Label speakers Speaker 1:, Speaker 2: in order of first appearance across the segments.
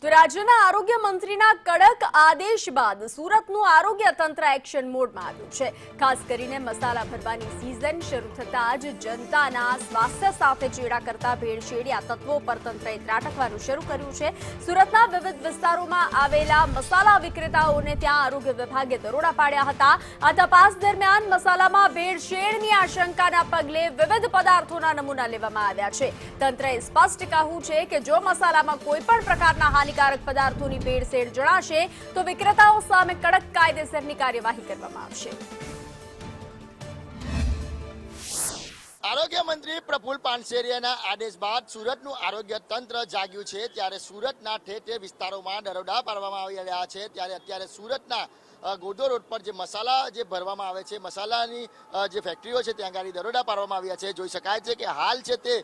Speaker 1: તો રાજ્યના આરોગ્ય મંત્રીના કડક આદેશ બાદ સુરતનું આરોગ્ય તંત્ર એક્શન મોડમાં આવ્યું છે। ખાસ કરીને મસાલા ભરવાની સીઝન શરૂ થતાં જ જનતાના સ્વાસ્થ્ય સાથે ચેડા કરતા ભેળસેળિયા તત્વો પર તંત્રએ ત્રાટકવાનું શરૂ કર્યું છે। સુરતના વિવિધ વિસ્તારોમાં આવેલા મસાલા વિક્રેતાઓને ત્યાં આરોગ્ય વિભાગે દરોડા પાડ્યા હતા। આ તપાસ દરમિયાન મસાલામાં ભેળસેળની આશંકાના પગલે વિવિધ પદાર્થોના નમૂના લેવામાં આવ્યા છે। તંત્રએ સ્પષ્ટ કહ્યું છે કે જો મસાલામાં કોઈ પણ પ્રકારના હાનિકારક પદાર્થોની ભેળસેળ જણાશે તો વિક્રેતાઓ સામે કડક કાયદેસરની કાર્યવાહી કરવામાં આવશે।
Speaker 2: આરોગ્ય મંત્રી પ્રફુલ પાનસેરિયાના આદેશ બાદ સુરતનું આરોગ્ય તંત્ર જાગ્યું છે। ત્યારે સુરતના ઠેર ઠેર વિસ્તારોમાં દરોડા પાડવામાં આવી રહ્યા છે। ત્યારે અત્યારે સુરતના ગોધો રોડ પર જે મસાલા જે ભરવામાં આવે છે, મસાલાની જે ફેક્ટરીઓ છે ત્યાં આગળ દરોડા પાડવામાં આવ્યા છે। જોઈ શકાય છે કે હાલ છે તે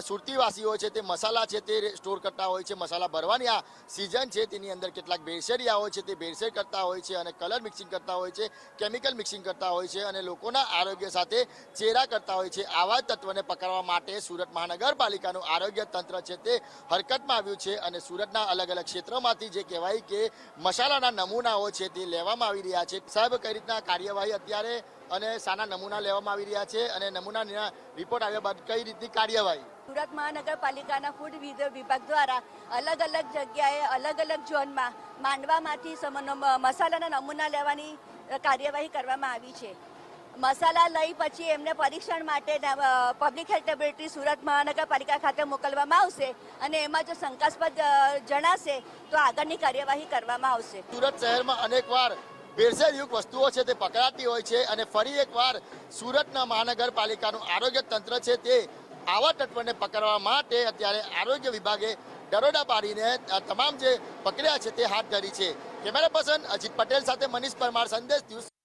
Speaker 2: સુરતીવાસીઓ છે તે મસાલા છે તે સ્ટોર કરતા હોય છે। મસાલા ભરવાની આ સિઝન છે તેની અંદર કેટલાક ભેળસેળિયાઓ છે તે ભેળસેળ કરતા હોય છે અને કલર મિક્સિંગ કરતા હોય છે, કેમિકલ મિક્સિંગ કરતા હોય છે અને લોકોના આરોગ્ય સાથે ચેડા કરતા હોય છે। આવા તત્વોને પકડવા માટે સુરત મહાનગરપાલિકાનું આરોગ્ય તંત્ર છે તે હરકતમાં આવ્યું છે અને સુરતના અલગ અલગ ક્ષેત્રોમાંથી જે કહેવાય કે મસાલાના નમૂનાઓ છે તે લેવામાં આવી રહ્યા છે। સાહેબ, કઈ રીતના કાર્યવાહી અત્યારે અને સાના નમૂના લેવામાં આવી રહ્યા છે અને નમૂના રિપોર્ટ આવ્યા બાદ કઈ રીતની કાર્યવાહી?
Speaker 3: સુરત મહાનગરપાલિકાના ફૂડ વિભાગ દ્વારા અલગ અલગ જગ્યાએ અલગ અલગ ઝોનમાં માંડવામાંથી મસાલાના નમૂના લેવાની કાર્યવાહી કરવામાં આવી છે। મસાલા લઈ પછી એમને પરીક્ષણ માટે પબ્લિક હેલ્થ લેબોરેટરી સુરત મહાનગરપાલિકા ખાતે મોકલવામાં આવશે અને એમાં જો શંકાસ્પદ જણાશે તો આગળની કાર્યવાહી કરવામાં આવશે।
Speaker 2: સુરત શહેરમાં અનેકવાર ભેળસેળયુક્ત વસ્તુઓ છે તે પકડાતી હોય છે અને ફરી એકવાર સુરતના મહાનગરપાલિકાનું આરોગ્ય તંત્ર છે તે આવા તત્વોને પકડવા માટે અત્યારે આરોગ્ય વિભાગે દરોડા પાડીને તમામ જે પકડ્યા છે તે હાથ ધરી છે। કેમેરા પર્સન અજીત પટેલ સાથે મનીષ પરમાર, સંદેશ ન્યૂઝ।